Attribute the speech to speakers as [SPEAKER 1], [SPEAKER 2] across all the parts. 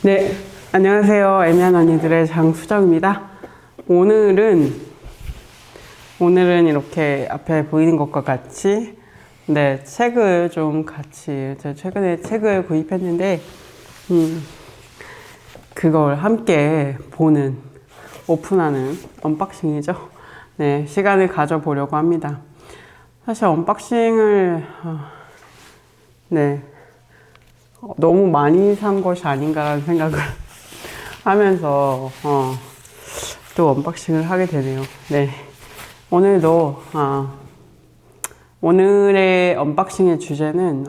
[SPEAKER 1] 네, 안녕하세요. 애매한 언니들의 장수정입니다. 오늘은 이렇게 앞에 보이는 것과 같이 책을 좀 같이 제가 최근에 책을 구입했는데 그걸 함께 보는 오픈하는 언박싱이죠. 네, 시간을 가져보려고 합니다. 사실 언박싱을 너무 많이 산 것이 아닌가라는 생각을 하면서 또 언박싱을 하게 되네요. 네, 오늘도 오늘의 언박싱의 주제는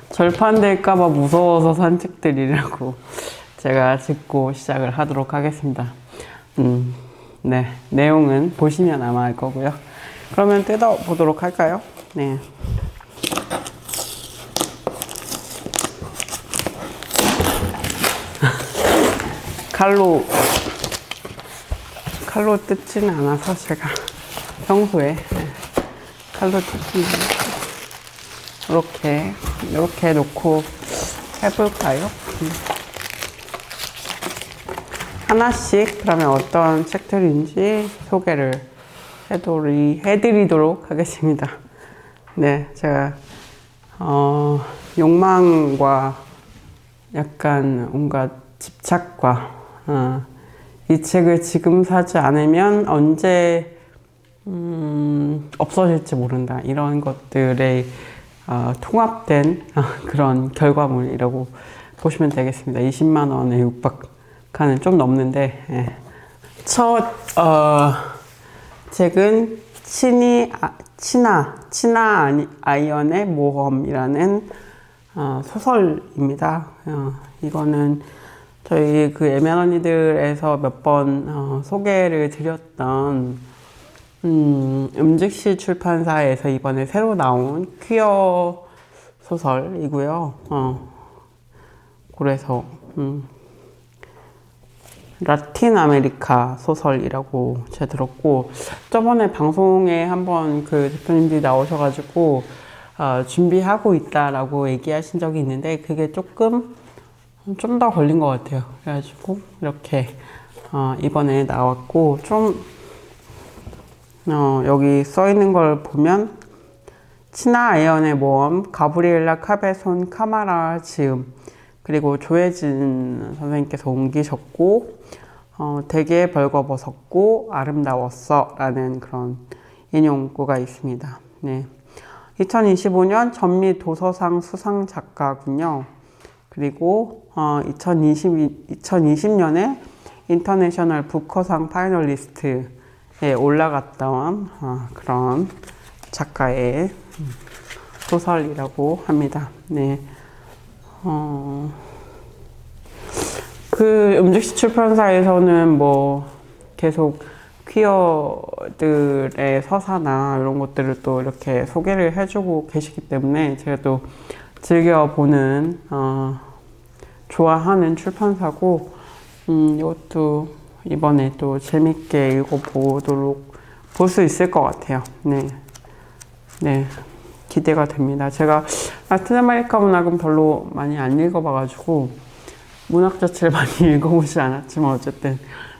[SPEAKER 1] 절판될까봐 무서워서 산 책들이라고 제가 짚고 시작을 하도록 하겠습니다. 네, 내용은 보시면 아마 알 거고요. 그러면 뜯어보도록 할까요? 네. 칼로 뜯지는 않아서 제가 평소에 칼로 뜯지는 않아서 이렇게 놓고 해볼까요? 하나씩 그러면 어떤 책들인지 소개를 해드리도록 하겠습니다. 네, 제가 욕망과 약간 온갖 집착과 이 책을 지금 사지 않으면 언제 없어질지 모른다, 이런 것들의 통합된 그런 결과물이라고 보시면 되겠습니다. 20만 원에 육박하는 좀 넘는데, 첫 책은 치나 아이언의 모험이라는 소설입니다. 이거는 저희 그 애매한 언니들에서 몇 번 소개를 드렸던 음직시 출판사에서 이번에 새로 나온 퀴어 소설이고요. 그래서 라틴 아메리카 소설이라고 제가 들었고, 저번에 방송에 한번 그 대표님들이 나오셔가지고 준비하고 있다라고 얘기하신 적이 있는데, 그게 좀 더 걸린 것 같아요. 그래가지고 이렇게 이번에 나왔고, 여기 써 있는 걸 보면 치나 아이언의 모험, 가브리엘라 카베손 카마라 지음, 그리고 조혜진 선생님께서 옮기셨고, 되게 벌거벗었고 아름다웠어 라는 그런 인용구가 있습니다. 네, 2025년 전미 도서상 수상 작가군요. 그리고 2020년에 인터내셔널 부커상 파이널리스트에 올라갔던 그런 작가의 소설이라고 합니다. 네. 그 음직시 출판사에서는 뭐 계속 퀴어들의 서사나 이런 것들을 또 이렇게 소개를 해주고 계시기 때문에 제가 또 즐겨보는 좋아하는 출판사고, 이것도 이번에 또 재밌게 읽어보도록 볼 수 있을 것 같아요. 네, 기대가 됩니다. 제가 라틴 아메리카 문학은 별로 많이 안 읽어봐가지고 문학 자체를 많이 읽어보지 않았지만, 어쨌든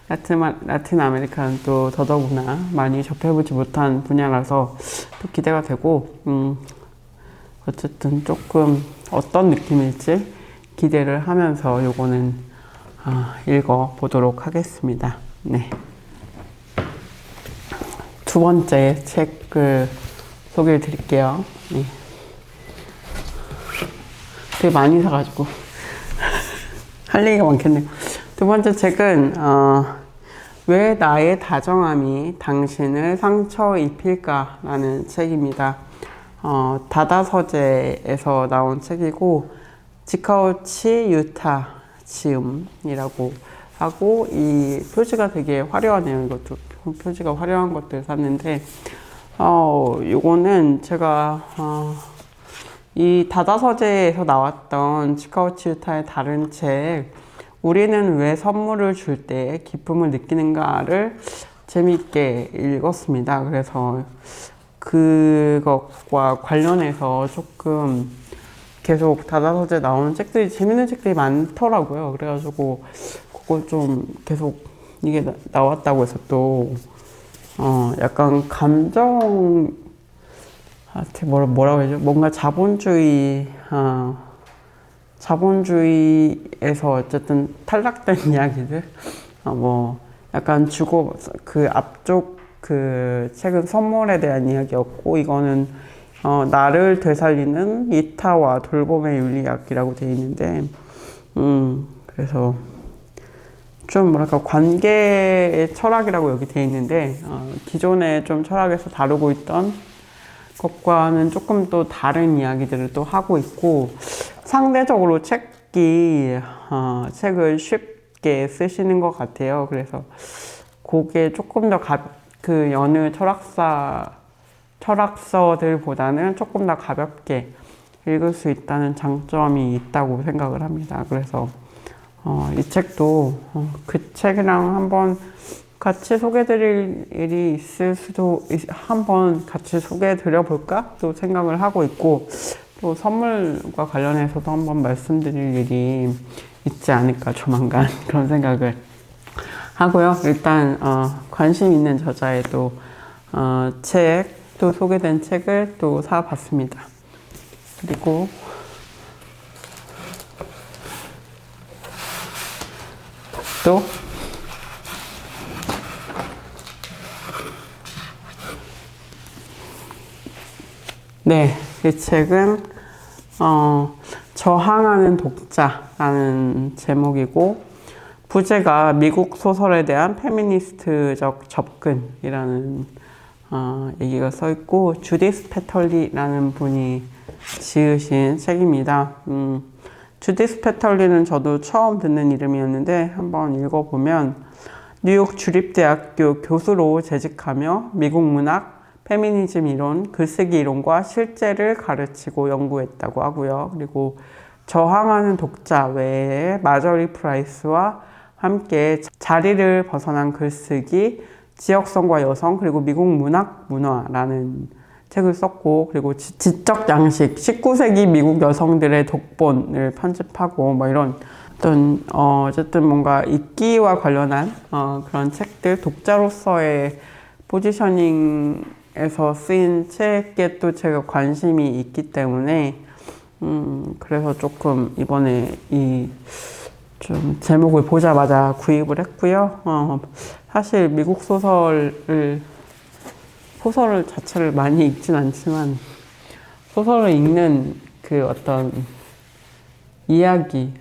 [SPEAKER 1] 라틴 아메리카는 또 더더구나 많이 접해보지 못한 분야라서 또 기대가 되고, 어쨌든 조금 어떤 느낌일지 기대를 하면서 요거는 읽어보도록 하겠습니다. 네. 두 번째 책을 소개해 드릴게요. 네. 되게 많이 사가지고 할 얘기가 많겠네요. 두 번째 책은 왜 나의 다정함이 당신을 상처 입힐까 라는 책입니다. 다다서재에서 나온 책이고, 지카우치 유타 지음이라고 하고, 이 표지가 되게 화려하네요. 이것도 표지가 화려한 것들 샀는데, 요거는 제가 이 다다서재에서 나왔던 지카우치 유타의 다른 책, 우리는 왜 선물을 줄 때 기쁨을 느끼는가를 재미있게 읽었습니다. 그래서 그것과 관련해서 조금 계속 다다서재 나오는 책들이 재밌는 책들이 많더라고요. 그래가지고 그걸 좀 계속 이게 나왔다고 해서 또 약간 감정 뭐라고 해야죠? 뭔가 자본주의에서 어쨌든 탈락된 이야기들 뭐 약간 그 앞쪽 그 책은 선물에 대한 이야기였고 이거는 나를 되살리는 이타와 돌봄의 윤리학이라고 되어 있는데 그래서 좀 뭐랄까 관계의 철학이라고 여기 되어 있는데 기존에 좀 철학에서 다루고 있던 것과는 조금 또 다른 이야기들을 또 하고 있고 상대적으로 책을 쉽게 쓰시는 것 같아요. 그래서 그게 조금 더 그 여느 철학서들보다는 조금 더 가볍게 읽을 수 있다는 장점이 있다고 생각을 합니다. 그래서 이 책도 그 책이랑 한번 같이 소개드릴 일이 있을 수도 한번 같이 소개드려 볼까 또 생각을 하고 있고 또 선물과 관련해서도 한번 말씀드릴 일이 있지 않을까 조만간 그런 생각을 하고요. 일단 관심 있는 저자의 또 소개된 책을 또 사봤습니다. 그리고 또 네, 이 책은 저항하는 독자라는 제목이고 부제가 미국 소설에 대한 페미니스트적 접근이라는 얘기가 써 있고 주디스 패털리라는 분이 지으신 책입니다. 주디스 패털리는 저도 처음 듣는 이름이었는데 한번 읽어보면 뉴욕 주립대학교 교수로 재직하며 미국 문학, 페미니즘 이론, 글쓰기 이론과 실제를 가르치고 연구했다고 하고요. 그리고 저항하는 독자 외에 마저리 프라이스와 함께 자리를 벗어난 글쓰기, 지역성과 여성, 그리고 미국 문학, 문화라는 책을 썼고 그리고 지적 양식, 19세기 미국 여성들의 독본을 편집하고 뭐 이런 어쨌든 뭔가 읽기와 관련한 그런 책들, 독자로서의 포지셔닝에서 쓰인 책에 또 제가 관심이 있기 때문에 그래서 조금 이번에 좀 제목을 보자마자 구입을 했고요. 사실 미국 소설 자체를 많이 읽진 않지만 소설을 읽는 그 어떤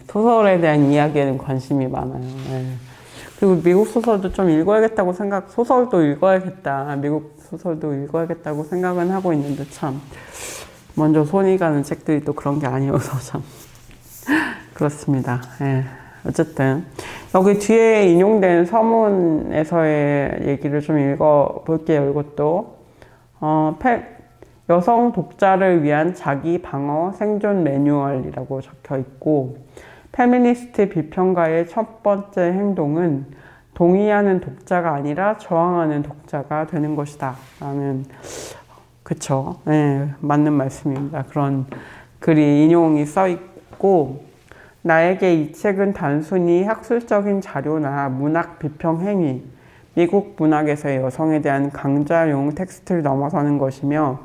[SPEAKER 1] 소설에 대한 이야기에는 관심이 많아요. 네. 그리고 미국 소설도 좀 읽어야겠다고 미국 소설도 읽어야겠다고 생각은 하고 있는데 참 먼저 손이 가는 책들이 또 그런 게 아니어서 참 그렇습니다. 네. 어쨌든 여기 뒤에 인용된 서문에서의 얘기를 좀 읽어볼게요. 이것도 여성 독자를 위한 자기 방어 생존 매뉴얼이라고 적혀 있고 페미니스트 비평가의 첫 번째 행동은 동의하는 독자가 아니라 저항하는 독자가 되는 것이다 라는 그쵸. 네, 맞는 말씀입니다. 그런 글이 인용이 써 있고 나에게 이 책은 단순히 학술적인 자료나 문학 비평 행위, 미국 문학에서의 여성에 대한 강좌용 텍스트를 넘어서는 것이며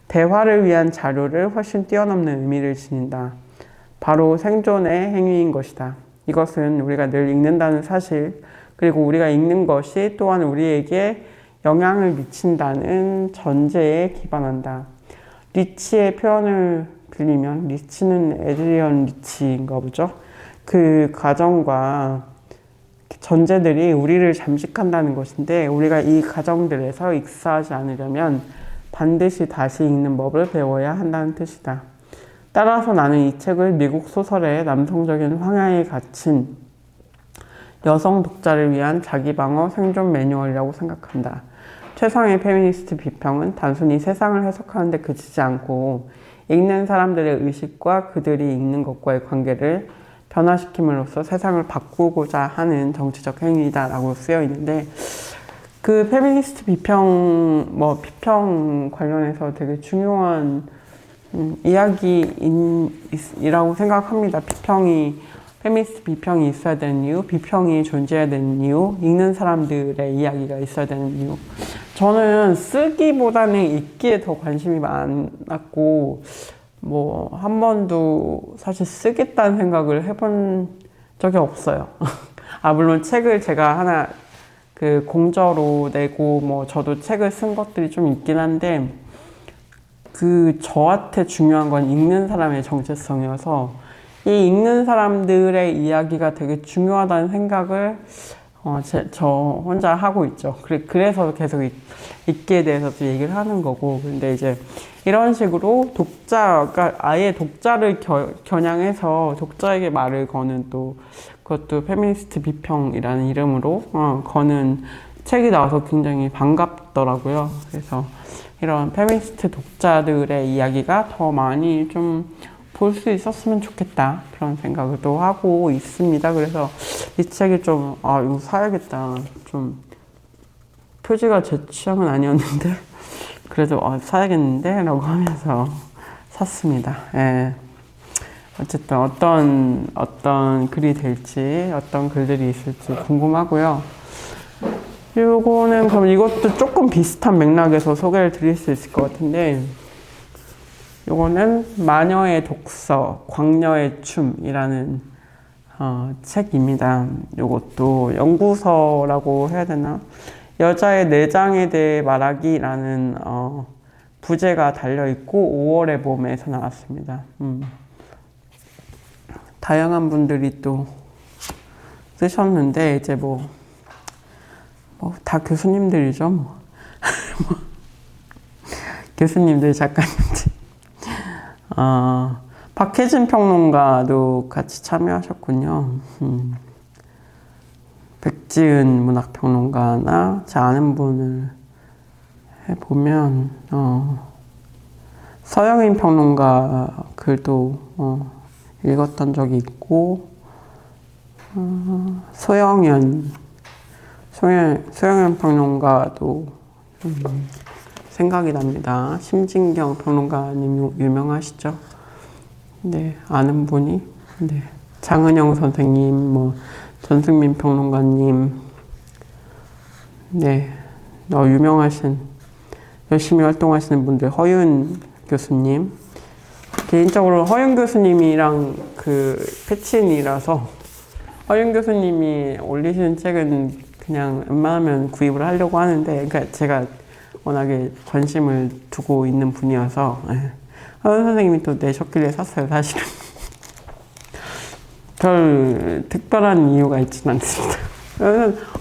[SPEAKER 1] 대화를 위한 자료를 훨씬 뛰어넘는 의미를 지닌다. 바로 생존의 행위인 것이다. 이것은 우리가 늘 읽는다는 사실, 그리고 우리가 읽는 것이 또한 우리에게 영향을 미친다는 전제에 기반한다. 리치의 표현을 빌리면 리치는 에드리언 리치인가 보죠. 그 가정과 전제들이 우리를 잠식한다는 것인데 우리가 이 가정들에서 익사하지 않으려면 반드시 다시 읽는 법을 배워야 한다는 뜻이다. 따라서 나는 이 책을 미국 소설의 남성적인 황야에 갇힌 여성 독자를 위한 자기방어 생존 매뉴얼이라고 생각한다. 최상의 페미니스트 비평은 단순히 세상을 해석하는 데 그치지 않고 읽는 사람들의 의식과 그들이 읽는 것과의 관계를 변화시킴으로써 세상을 바꾸고자 하는 정치적 행위다라고 쓰여 있는데 그 페미니스트 비평 관련해서 되게 중요한 이야기이라고 생각합니다. 페미니스트 비평이 있어야 되는 이유, 비평이 존재해야 되는 이유, 읽는 사람들의 이야기가 있어야 되는 이유. 저는 쓰기보다는 읽기에 더 관심이 많았고, 뭐, 한 번도 사실 쓰겠다는 생각을 해본 적이 없어요. 물론 책을 제가 하나 공저로 내고, 뭐, 저도 책을 쓴 것들이 좀 있긴 한데, 저한테 중요한 건 읽는 사람의 정체성이어서, 이 읽는 사람들의 이야기가 되게 중요하다는 생각을 저 혼자 하고 있죠. 그래서 계속 읽기에 대해서도 얘기를 하는 거고. 근데 이제 이런 식으로 그러니까 아예 독자를 겨냥해서 독자에게 말을 거는 또 그것도 페미니스트 비평이라는 이름으로 거는 책이 나와서 굉장히 반갑더라고요. 그래서 이런 페미니스트 독자들의 이야기가 더 많이 좀 볼 수 있었으면 좋겠다 그런 생각도 하고 있습니다. 그래서 이 책이 좀 이거 사야겠다. 좀 표지가 제 취향은 아니었는데 그래도 사야겠는데 라고 하면서 샀습니다. 예. 어쨌든 어떤 글이 될지 어떤 글들이 있을지 궁금하고요. 요거는 그럼 이것도 조금 비슷한 맥락에서 소개를 드릴 수 있을 것 같은데, 요거는 마녀의 독서, 광녀의 춤이라는 책입니다. 요것도 연구서라고 해야 되나? 여자의 내장에 대해 말하기라는 부제가 달려있고 5월의 봄에서 나왔습니다. 다양한 분들이 또 쓰셨는데 이제 뭐 다 교수님들이죠. 뭐. 교수님들, 작가님들. 박혜진 평론가도 같이 참여하셨군요. 백지은 문학평론가나 제 아는 분을 해보면 서영인 평론가 글도 읽었던 적이 있고, 소영연 평론가도 생각이 납니다. 심진경 평론가님 유명하시죠? 네, 아는 분이. 네, 장은영 선생님, 뭐 전승민 평론가님, 네, 유명하신 열심히 활동하시는 분들, 허윤 교수님. 개인적으로 허윤 교수님이랑 패친이라서 허윤 교수님이 올리시는 책은 그냥 웬만하면 구입을 하려고 하는데, 그러니까 제가 워낙에 관심을 두고 있는 분이어서 허윤 선생님이 또 내셨길래 샀어요, 사실은. 별 특별한 이유가 있지는 않습니다.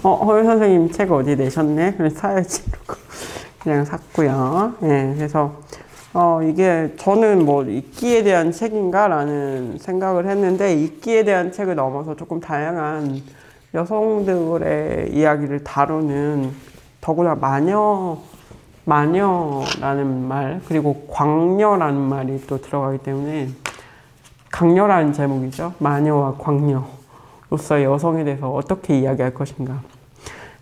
[SPEAKER 1] 허윤 선생님 책 어디 내셨네? 그래서 사야지 이러고 그냥 샀고요. 예, 그래서 이게 저는 뭐 읽기에 대한 책인가 라는 생각을 했는데, 읽기에 대한 책을 넘어서 조금 다양한 여성들의 이야기를 다루는, 더구나 마녀라는 말, 그리고 광녀라는 말이 또 들어가기 때문에, 강녀라는 제목이죠. 마녀와 광녀로서의 여성에 대해서 어떻게 이야기할 것인가.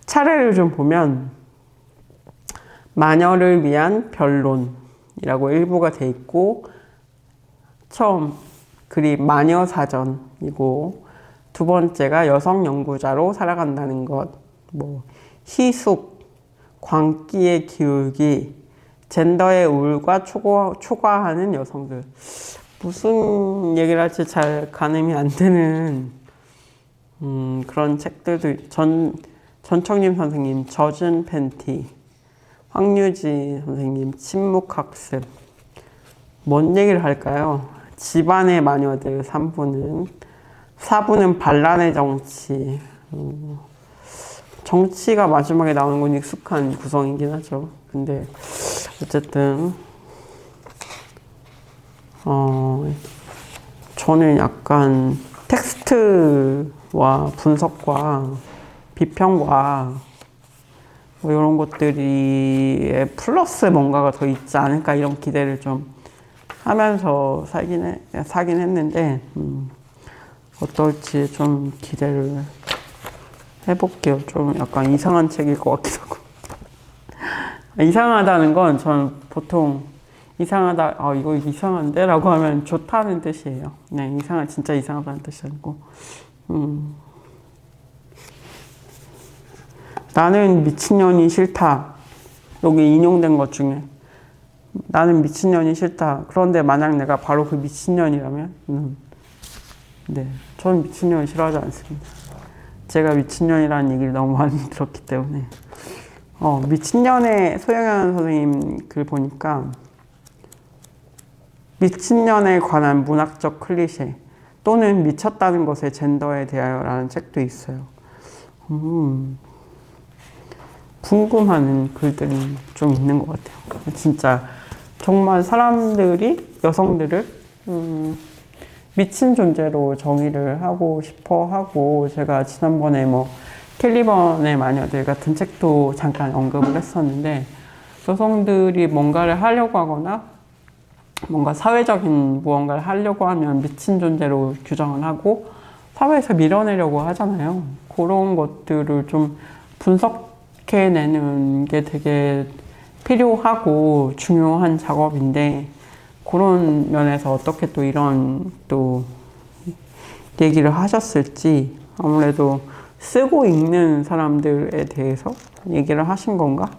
[SPEAKER 1] 차례를 좀 보면 마녀를 위한 변론이라고 일부가 돼 있고, 처음 글이 마녀사전이고, 두 번째가 여성 연구자로 살아간다는 것, 뭐 희숙, 광기의 기울기, 젠더의 우울과 초과하는 여성들. 무슨 얘기를 할지 잘 가늠이 안 되는 그런 책들도. 전청림 선생님 젖은 팬티, 황유지 선생님 침묵학습. 뭔 얘기를 할까요? 집안의 마녀들 3부는, 4부는 반란의 정치. 정치가 마지막에 나오는 건 익숙한 구성이긴 하죠. 근데 어쨌든 저는 약간 텍스트와 분석과 비평과 뭐 이런 것들이 플러스 뭔가가 더 있지 않을까, 이런 기대를 좀 하면서 사긴 했는데, 어떨지 좀 기대를 해볼게요. 좀 약간 이상한 책일 것 같기도 하고. 이상하다는 건, 저는 보통 이상하다, 이거 이상한데? 라고 하면 좋다는 뜻이에요. 네, 진짜 이상하다는 뜻이 아니고. 나는 미친년이 싫다. 여기 인용된 것 중에. 나는 미친년이 싫다. 그런데 만약 내가 바로 그 미친년이라면? 네, 전 미친년 싫어하지 않습니다. 제가 미친년이라는 얘기를 너무 많이 들었기 때문에. 미친년의 소영현 선생님 글 보니까 미친년에 관한 문학적 클리셰 또는 미쳤다는 것의 젠더에 대하여라는 책도 있어요. 궁금한 글들이 좀 있는 것 같아요. 진짜 정말 사람들이 여성들을 미친 존재로 정의를 하고 싶어 하고, 제가 지난번에 캘리번의 마녀들 같은 책도 잠깐 언급을 했었는데, 여성들이 뭔가를 하려고 하거나 뭔가 사회적인 무언가를 하려고 하면 미친 존재로 규정을 하고 사회에서 밀어내려고 하잖아요. 그런 것들을 좀 분석해내는 게 되게 필요하고 중요한 작업인데, 그런 면에서 어떻게 또 이런 또 얘기를 하셨을지, 아무래도 쓰고 읽는 사람들에 대해서 얘기를 하신 건가?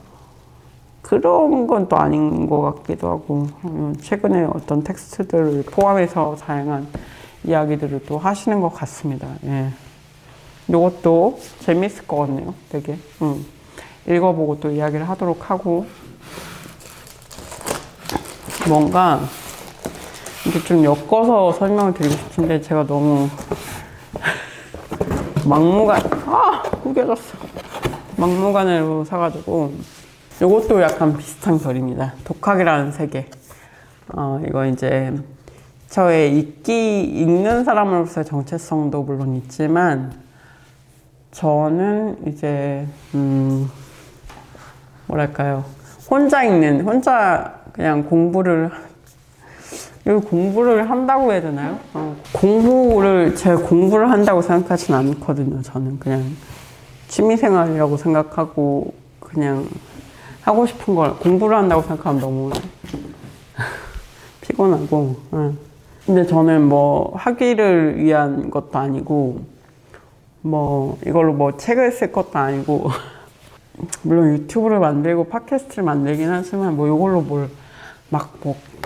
[SPEAKER 1] 그런 건 또 아닌 것 같기도 하고, 최근에 어떤 텍스트들을 포함해서 다양한 이야기들을 또 하시는 것 같습니다. 예. 이것도 재밌을 것 같네요. 되게 읽어보고 또 이야기를 하도록 하고, 뭔가 이게 좀 엮어서 설명을 드리고 싶은데 제가 너무 구겨졌어. 막무가내로 사가지고. 이것도 약간 비슷한 결입니다. 독학이라는 세계. 이거 이제 저의 읽는 사람으로서의 정체성도 물론 있지만, 저는 이제 뭐랄까요, 혼자 그냥 공부를 한다고 해야 되나요? 제가 공부를 한다고 생각하진 않거든요. 저는 그냥 취미생활이라고 생각하고, 그냥 하고 싶은 걸 공부를 한다고 생각하면 너무 피곤하고. 근데 저는 학위를 위한 것도 아니고, 이걸로 책을 쓸 것도 아니고, 물론 유튜브를 만들고 팟캐스트를 만들긴 하지만, 이걸로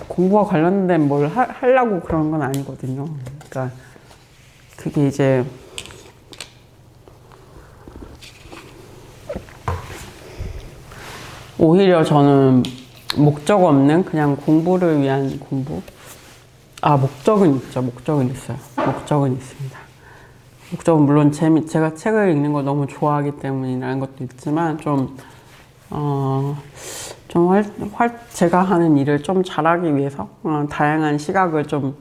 [SPEAKER 1] 공부와 관련된 뭘 하려고 그런 건 아니거든요. 그러니까 그게 이제 오히려 저는 목적 없는 그냥 공부를 위한 공부. 목적은 있죠. 목적은 있어요. 목적은 있습니다. 목적은 물론 제가 책을 읽는 걸 너무 좋아하기 때문이라는 것도 있지만, 제가 하는 일을 좀 잘하기 위해서, 다양한 시각을 좀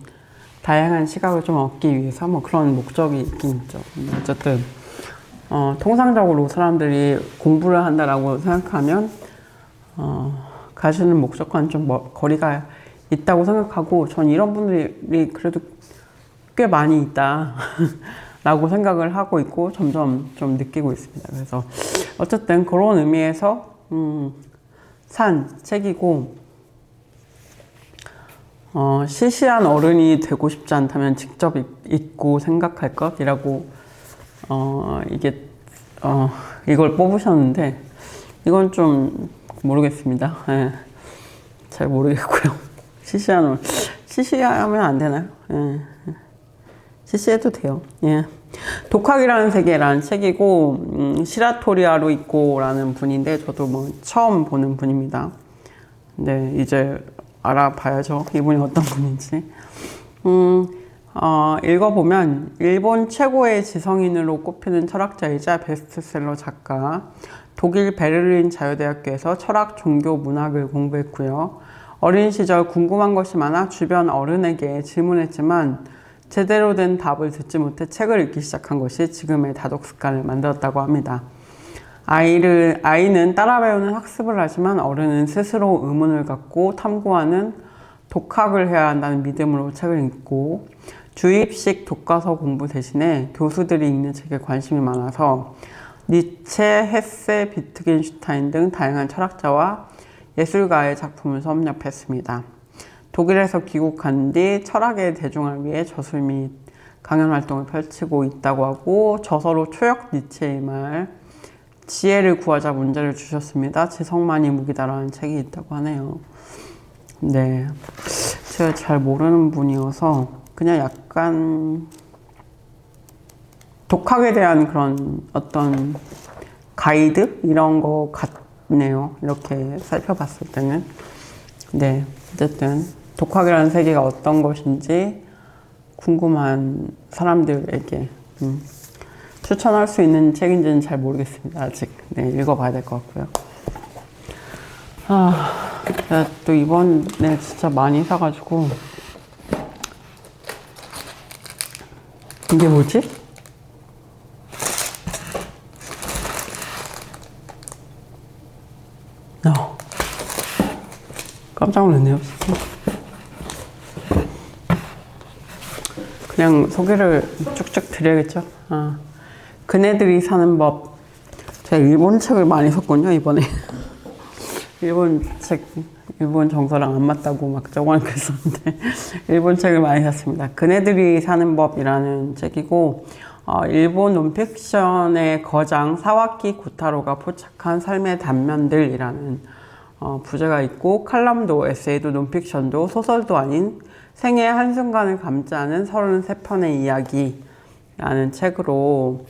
[SPEAKER 1] 얻기 위해서 그런 목적이 있긴 있죠. 어쨌든 통상적으로 사람들이 공부를 한다라고 생각하면 가시는 목적과는 좀 거리가 있다고 생각하고, 전 이런 분들이 그래도 꽤 많이 있다 라고 생각을 하고 있고, 점점 좀 느끼고 있습니다. 그래서 어쨌든 그런 의미에서 산 책이고, 시시한 어른이 되고 싶지 않다면 직접 읽고 생각할 것이라고 이걸 뽑으셨는데, 이건 좀 모르겠습니다. 예. 잘 모르겠고요. 시시하면 안 되나요? 예. 시시해도 돼요. 예. 독학이라는 세계라는 책이고, 시라토리아로 있고라는 분인데, 저도 처음 보는 분입니다. 네, 이제 알아봐야죠. 이분이 어떤 분인지. 읽어보면 일본 최고의 지성인으로 꼽히는 철학자이자 베스트셀러 작가, 독일 베를린 자유대학교에서 철학, 종교, 문학을 공부했고요. 어린 시절 궁금한 것이 많아 주변 어른에게 질문했지만 제대로 된 답을 듣지 못해 책을 읽기 시작한 것이 지금의 다독 습관을 만들었다고 합니다. 아이는 따라 배우는 학습을 하지만 어른은 스스로 의문을 갖고 탐구하는 독학을 해야 한다는 믿음으로 책을 읽고, 주입식 교과서 공부 대신에 교수들이 읽는 책에 관심이 많아서 니체, 헤세, 비트겐슈타인 등 다양한 철학자와 예술가의 작품을 섭렵했습니다. 독일에서 귀국한 뒤 철학의 대중을 위해 저술 및 강연 활동을 펼치고 있다고 하고, 저서로 초역 니체의 말, 지혜를 구하자 문제를 주셨습니다. 지성만이 무기다라는 책이 있다고 하네요. 네, 제가 잘 모르는 분이어서 그냥 약간 독학에 대한 그런 어떤 가이드? 이런 거 같네요. 이렇게 살펴봤을 때는. 네, 어쨌든 독학이라는 세계가 어떤 것인지 궁금한 사람들에게 추천할 수 있는 책인지는 잘 모르겠습니다. 아직. 네, 읽어봐야 될 것 같고요. 제가 또 이번에 진짜 많이 사가지고. 이게 뭐지? 깜짝 놀랐네요. 그냥 소개를 쭉쭉 드려야겠죠. 그네들이 사는 법. 제가 일본 책을 많이 샀거든요, 이번에. 일본 정서랑 안 맞다고 막 저번에 그랬었는데, 일본 책을 많이 샀습니다. 그네들이 사는 법이라는 책이고, 일본 논픽션의 거장 사와키 고타로가 포착한 삶의 단면들이라는 부제가 있고, 칼럼도 에세이도 논픽션도 소설도 아닌 생애의 한순간을 감지하는 33편의 이야기라는 책으로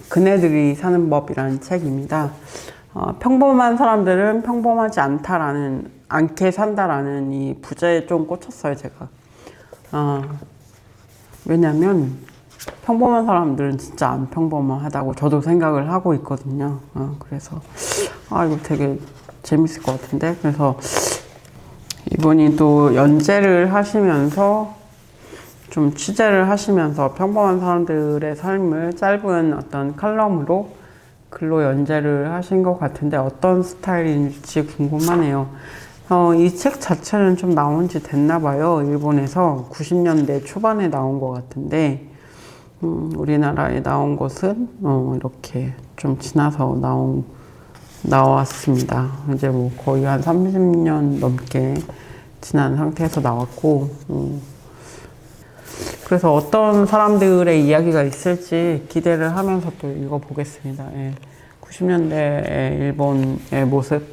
[SPEAKER 1] 그네들이 사는 법이라는 책입니다. 평범한 사람들은 평범하지 않게 산다라는 이 부제에 좀 꽂혔어요, 제가. 왜냐면 평범한 사람들은 진짜 안 평범하다고 저도 생각을 하고 있거든요. 그래서 이거 되게 재밌을 것 같은데. 그래서 이분이 또 연재를 하시면서 좀 취재를 하시면서 평범한 사람들의 삶을 짧은 어떤 칼럼으로 글로 연재를 하신 것 같은데, 어떤 스타일인지 궁금하네요. 이 책 자체는 좀 나온 지 됐나 봐요. 일본에서 90년대 초반에 나온 것 같은데, 우리나라에 나온 것은 이렇게 좀 지나서 나왔습니다. 이제 뭐 거의 한 30년 넘게 지난 상태에서 나왔고, 그래서 어떤 사람들의 이야기가 있을지 기대를 하면서 또 읽어보겠습니다. 90년대의 일본의 모습을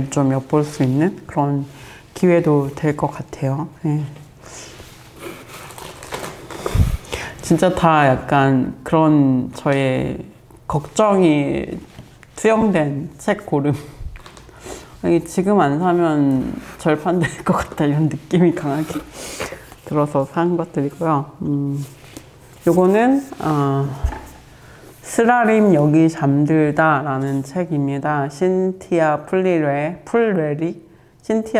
[SPEAKER 1] 좀 엿볼 수 있는 그런 기회도 될 것 같아요. 진짜 다 약간 그런 저의 걱정이 투영된 책 고름. 지금 안 사면 절판될 것 같다, 이런 느낌이 강하게 들어서 산 것들이고요. 요거는 스라림 여기 잠들다 라는 책입니다. 신티아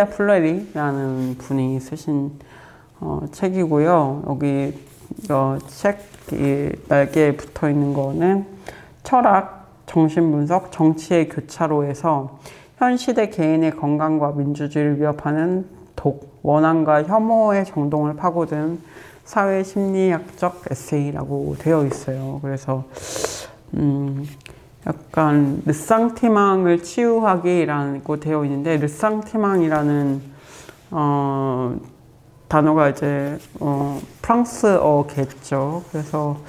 [SPEAKER 1] 풀레리라는 분이 쓰신 책이고요. 여기 책 날개에 붙어 있는 거는 철학, 정신분석, 정치의 교차로에서 현 시대 개인의 건강과 민주주의를 위협하는 독, 원한과 혐오의 정동을 파고든 사회 심리학적 에세이라고 되어 있어요. 그래서 약간 르상티망을 치유하기라고 되어 있는데, 르상티망이라는 단어가 이제 프랑스어겠죠. 그래서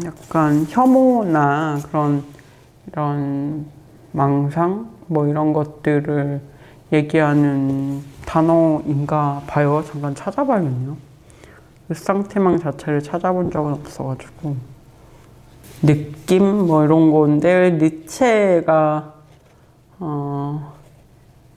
[SPEAKER 1] 약간 혐오나 이런 망상 뭐 이런 것들을 얘기하는 단어인가 봐요. 잠깐 찾아봐야겠네요. 르상티망 자체를 찾아본 적은 없어가지고. 느낌 뭐 이런 건데, 니체가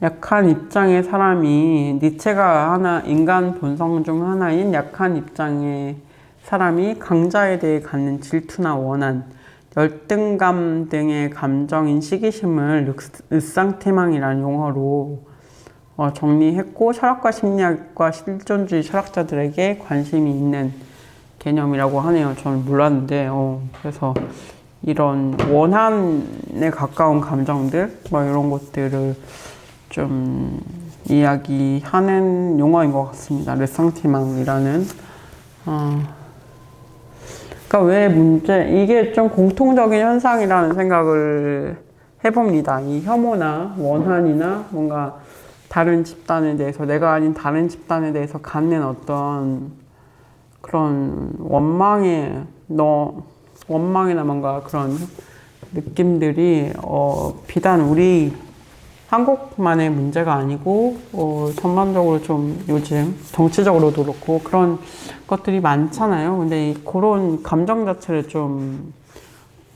[SPEAKER 1] 약한 입장의 사람이, 니체가 인간 본성 중 하나인 약한 입장의 사람이 강자에 대해 갖는 질투나 원한, 열등감 등의 감정인 시기심을 르상티망이라는 용어로 정리했고, 철학과 심리학과 실존주의 철학자들에게 관심이 있는 개념이라고 하네요. 저는 몰랐는데, 그래서 이런 원한에 가까운 감정들, 뭐 이런 것들을 좀 이야기하는 용어인 것 같습니다. 르상티망이라는. 그러니까 이게 좀 공통적인 현상이라는 생각을 해봅니다. 이 혐오나 원한이나 뭔가 다른 집단에 대해서, 내가 아닌 다른 집단에 대해서 갖는 어떤 그런 원망이나 뭔가 그런 느낌들이 비단 우리 한국만의 문제가 아니고 전반적으로 좀 요즘 정치적으로도 그렇고 그런 것들이 많잖아요. 근데 그런 감정 자체를 좀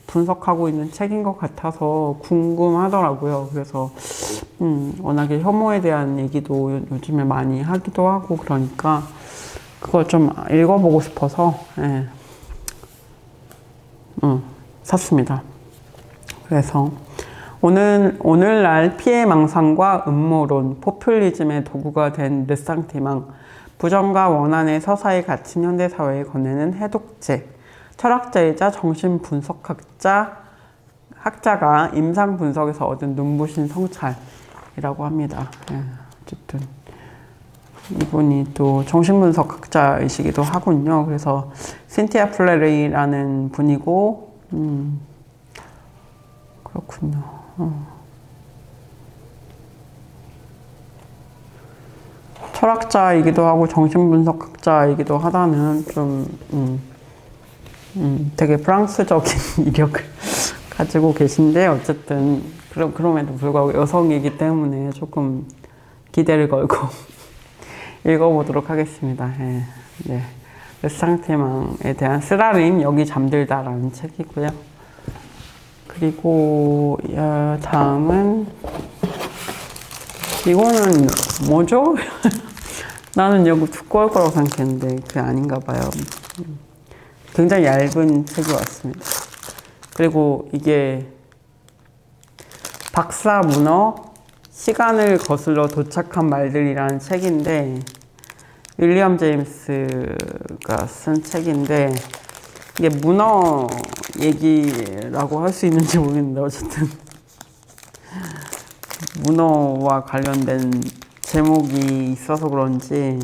[SPEAKER 1] 분석하고 있는 책인 것 같아서 궁금하더라고요. 그래서 워낙에 혐오에 대한 얘기도 요즘에 많이 하기도 하고 그러니까 그걸 좀 읽어보고 싶어서 샀습니다. 그래서 오늘날 피해망상과 음모론, 포퓰리즘의 도구가 된 르상티망, 부정과 원한의 서사에 갇힌 현대사회에 건네는 해독제, 철학자이자 정신분석학자가 임상분석에서 얻은 눈부신 성찰이라고 합니다. 어쨌든 이분이 또 정신분석학자이시기도 하군요. 그래서 신티아 플레리라는 분이고 그렇군요. 철학자이기도 하고 정신분석학자이기도 하다는 좀 되게 프랑스적인 이력을 가지고 계신데 어쨌든 그럼에도 불구하고 여성이기 때문에 조금 기대를 걸고 읽어보도록 하겠습니다. 네. 르상티망에 대한 쓰라림 여기 잠들다라는 책이고요. 그리고 다음은 이거는 뭐죠? 나는 이거 두꺼울 거라고 생각했는데 그게 아닌가 봐요. 굉장히 얇은 책이 왔습니다. 그리고 이게 박사 문어 시간을 거슬러 도착한 말들이라는 책인데 윌리엄 제임스가 쓴 책인데 이게 문어 얘기라고 할 수 있는지 모르겠는데 어쨌든 문어와 관련된 제목이 있어서 그런지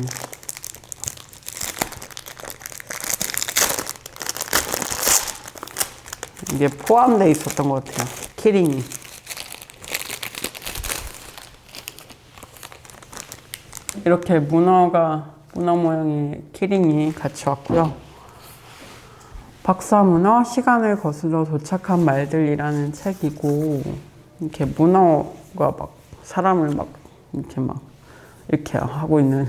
[SPEAKER 1] 이게 포함되어 있었던 것 같아요. 키링이. 이렇게 문어 모양의 키링이 같이 왔고요. 박사문어 시간을 거슬러 도착한 말들이라는 책이고 이렇게 문어가 막 사람을 이렇게 하고 있는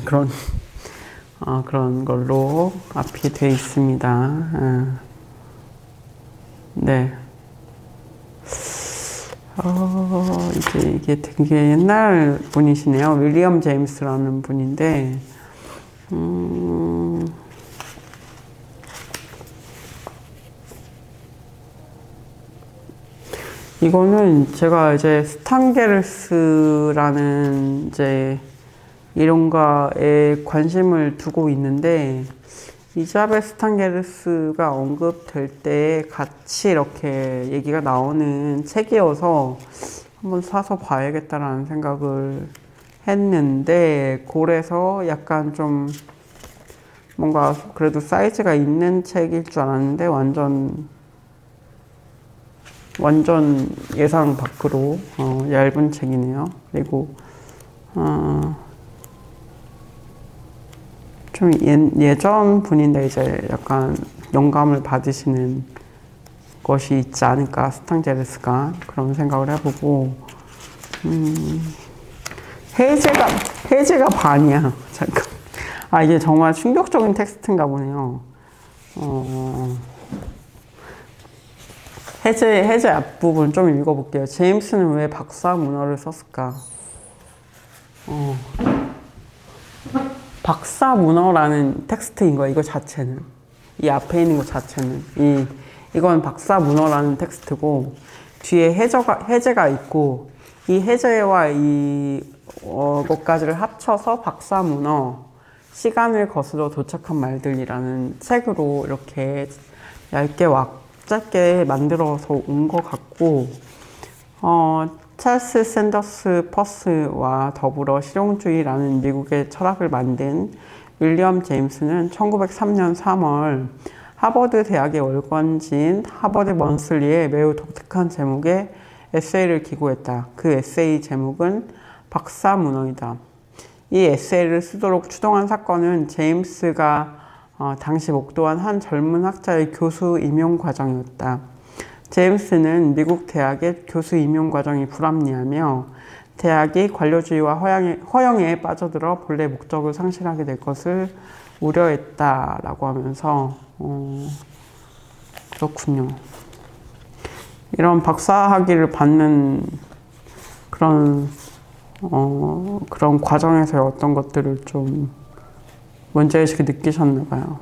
[SPEAKER 1] 그런 걸로 앞이 되어 있습니다. 네. 이게 되게 옛날 분이시네요. 윌리엄 제임스라는 분인데, 이거는 제가 이제 스탄게르스라는 이제 이론가에 관심을 두고 있는데, 이자벨 스탄게르스가 언급될 때 같이 이렇게 얘기가 나오는 책이어서 한번 사서 봐야겠다라는 생각을 했는데 그래서 약간 좀 뭔가 그래도 사이즈가 있는 책일 줄 알았는데 완전 예상 밖으로 얇은 책이네요. 그리고 좀 예전 분인데 이제 약간 영감을 받으시는 것이 있지 않을까 스탕제르스가 그런 생각을 해보고 해제가 반이야. 잠깐. 이게 정말 충격적인 텍스트인가 보네요. 해제 앞부분 좀 읽어볼게요. 제임스는 왜 박사 문어를 썼을까? 박사 문어라는 텍스트인 거야, 이거 자체는. 이 앞에 있는 것 자체는. 이건 박사 문어라는 텍스트고, 뒤에 해제가 있고, 이 해제와 것까지를 합쳐서 박사 문어, 시간을 거슬러 도착한 말들이라는 책으로 이렇게 짧게 만들어서 온 것 같고, 찰스 샌더스 퍼스와 더불어 실용주의라는 미국의 철학을 만든 윌리엄 제임스는 1903년 3월 하버드 대학의 월권지인 하버드 먼슬리에 매우 독특한 제목의 에세이를 기고했다. 그 에세이 제목은 박사문어이다. 이 에세이를 쓰도록 추동한 사건은 제임스가 당시 목도한 한 젊은 학자의 교수 임용 과정이었다. 제임스는 미국 대학의 교수 임용 과정이 불합리하며 대학이 관료주의와 허영에 빠져들어 본래 목적을 상실하게 될 것을 우려했다라고 하면서 그렇군요. 이런 박사학위를 받는 그런 과정에서의 어떤 것들을 좀 문제의식을 느끼셨나 봐요.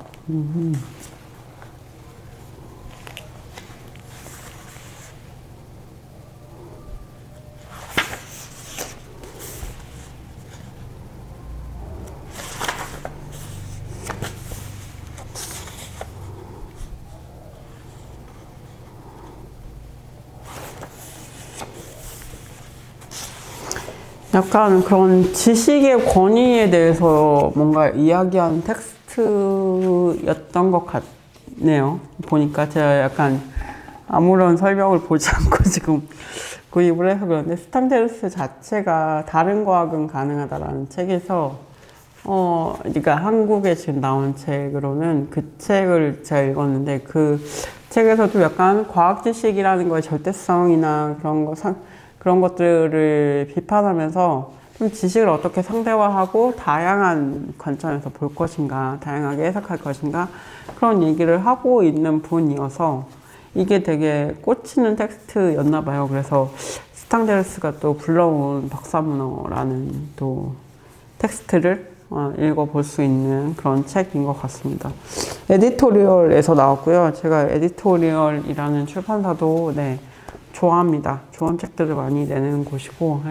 [SPEAKER 1] 약간 그런 지식의 권위에 대해서 뭔가 이야기한 텍스트였던 것 같네요. 보니까 제가 약간 아무런 설명을 보지 않고 지금 구입을 해서 그런데 스탕제로스 자체가 다른 과학은 가능하다라는 책에서 그러니까 한국에 지금 나온 책으로는 그 책을 제가 읽었는데 그 책에서도 약간 과학 지식이라는 거의 절대성이나 그런 것들을 비판하면서 좀 지식을 어떻게 상대화하고 다양한 관점에서 볼 것인가, 다양하게 해석할 것인가 그런 얘기를 하고 있는 분이어서 이게 되게 꽂히는 텍스트였나 봐요. 그래서 스탕제로스가 또 불러온 박사문어라는 또 텍스트를 읽어볼 수 있는 그런 책인 것 같습니다. 에디토리얼에서 나왔고요. 제가 에디토리얼이라는 출판사도 좋아합니다. 좋은 책들을 많이 내는 곳이고,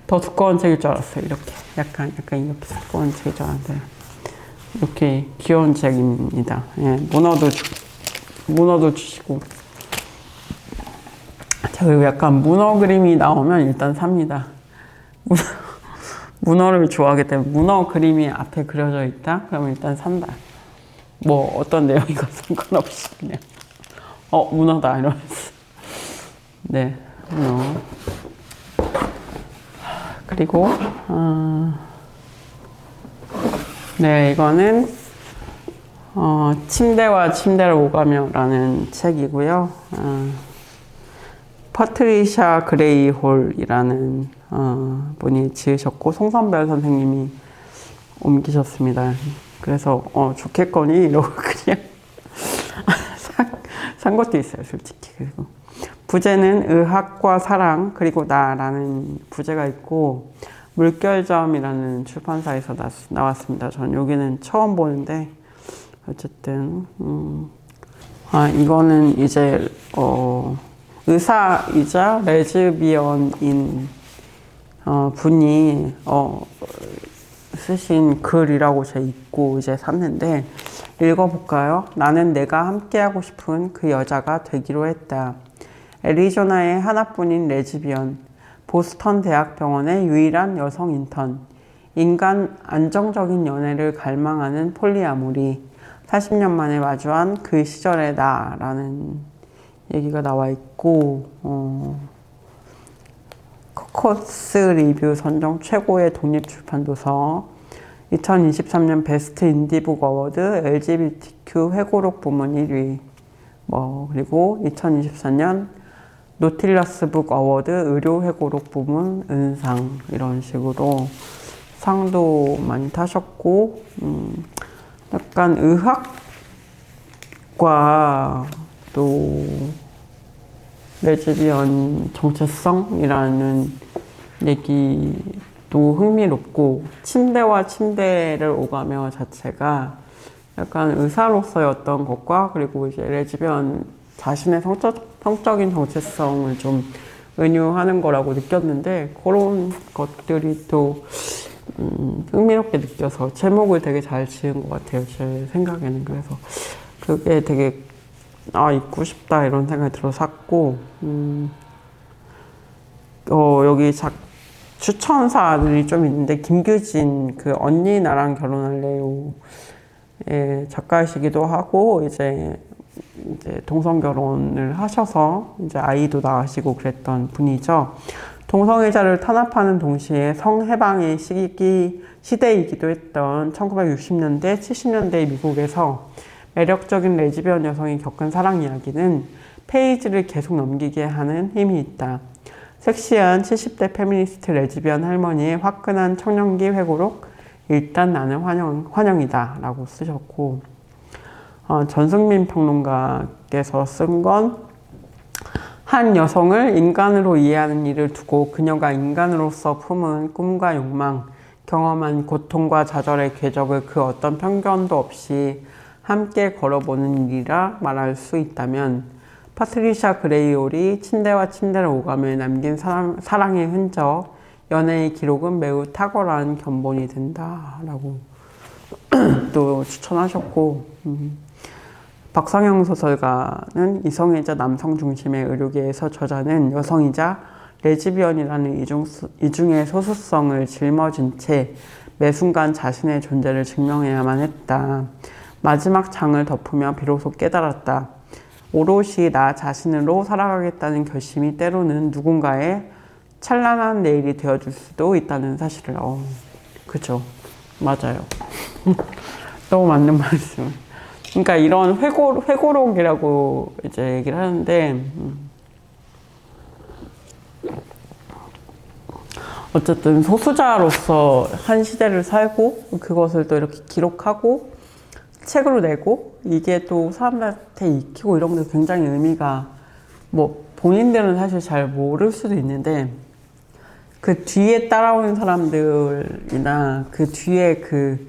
[SPEAKER 1] 더 두꺼운 책일 줄 알았어요. 이렇게 약간 이렇게 두꺼운 책일 줄 알았는데 이렇게 귀여운 책입니다. 문어도 주시고, 그리고 약간 문어 그림이 나오면 일단 삽니다. 문어를 좋아하기 때문에 문어 그림이 앞에 그려져 있다? 그러면 일단 산다. 뭐 어떤 내용이건 상관없이 그냥 문어다 이러면서 문어. 그리고 이거는 침대와 침대를 오가며라는 책이고요. 퍼트리샤 그레이홀이라는 분이 지으셨고 송선별 선생님이 옮기셨습니다. 그래서 좋겠거니 이러고 그냥 산 것도 있어요, 솔직히. 그리고 부제는 의학과 사랑 그리고 나라는 부제가 있고 물결점이라는 출판사에서 나왔습니다. 전 여기는 처음 보는데 어쨌든 이거는 이제 의사이자 레즈비언인 분이 쓰신 글이라고 제가 읽고 이제 샀는데 읽어볼까요? 나는 내가 함께하고 싶은 그 여자가 되기로 했다. 애리조나의 하나뿐인 레즈비언, 보스턴 대학병원의 유일한 여성 인턴, 인간 안정적인 연애를 갈망하는 폴리아모리, 40년 만에 마주한 그 시절의 나라는 얘기가 나와 있고 코커스 리뷰 선정 최고의 독립출판 도서, 2023년 베스트 인디북 어워드 LGBTQ 회고록 부문 1위, 그리고 2024년 노틸러스 북 어워드 의료 회고록 부문 은상, 이런 식으로 상도 많이 타셨고 약간 의학과 또 레즈비언 정체성이라는 얘기도 흥미롭고, 침대와 침대를 오가며 자체가 약간 의사로서의 어떤 것과 그리고 이제 레즈비언 자신의 성적인 정체성을 좀 은유하는 거라고 느꼈는데, 그런 것들이 또 흥미롭게 느껴서 제목을 되게 잘 지은 것 같아요, 제 생각에는. 그래서 그게 되게 읽고 싶다 이런 생각이 들어서 샀고, 여기 추천사들이 좀 있는데, 김규진 그 언니 나랑 결혼할래요 작가이시기도 하고, 이제 이제 동성 결혼을 하셔서 이제 아이도 낳으시고 그랬던 분이죠. 동성애자를 탄압하는 동시에 성해방의 시대이기도 했던 1960년대, 70년대 미국에서 매력적인 레즈비언 여성이 겪은 사랑 이야기는 페이지를 계속 넘기게 하는 힘이 있다. 섹시한 70대 페미니스트 레즈비언 할머니의 화끈한 청년기 회고록, 일단 나는 환영이다 라고 쓰셨고, 전승민 평론가께서 쓴 건 한 여성을 인간으로 이해하는 일을 두고 그녀가 인간으로서 품은 꿈과 욕망, 경험한 고통과 좌절의 궤적을 그 어떤 편견도 없이 함께 걸어보는 일이라 말할 수 있다면, 파트리샤 그레이올이 침대와 침대를 오가며 남긴 사랑의 흔적, 연애의 기록은 매우 탁월한 견본이 된다 라고 또 추천하셨고, 박상영 소설가는 이성애자 남성 중심의 의료계에서 저자는 여성이자 레즈비언이라는 이중의 소수성을 짊어진 채 매 순간 자신의 존재를 증명해야만 했다. 마지막 장을 덮으며 비로소 깨달았다. 오롯이 나 자신으로 살아가겠다는 결심이 때로는 누군가의 찬란한 내일이 되어줄 수도 있다는 사실을. 그죠. 맞아요. 너무 맞는 말씀. 그러니까 이런 회고록이라고 이제 얘기를 하는데, 어쨌든 소수자로서 한 시대를 살고 그것을 또 이렇게 기록하고 책으로 내고, 이게 또 사람들한테 익히고 이런 게 굉장히 의미가, 뭐 본인들은 사실 잘 모를 수도 있는데 그 뒤에 따라오는 사람들이나 그 뒤에 그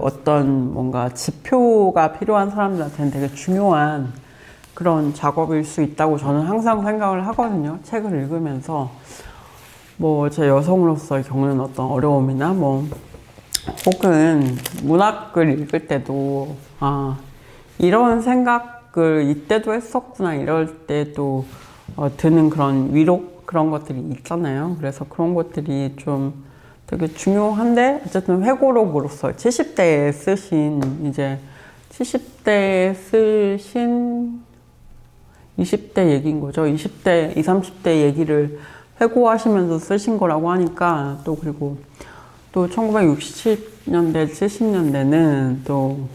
[SPEAKER 1] 어떤 뭔가 지표가 필요한 사람들한테는 되게 중요한 그런 작업일 수 있다고 저는 항상 생각을 하거든요. 책을 읽으면서 뭐 제 여성으로서 겪는 어떤 어려움이나 뭐 혹은 문학을 읽을 때도 이런 생각을 이때도 했었구나 이럴 때도 드는 그런 위로 그런 것들이 있잖아요. 그래서 그런 것들이 좀 되게 중요한데, 어쨌든 회고록으로서 70대에 쓰신, 이제 70대에 쓰신 20대 얘기인 거죠. 20대, 20, 30대 얘기를 회고하시면서 쓰신 거라고 하니까, 또 그리고 또 1960년대, 70년대는 또,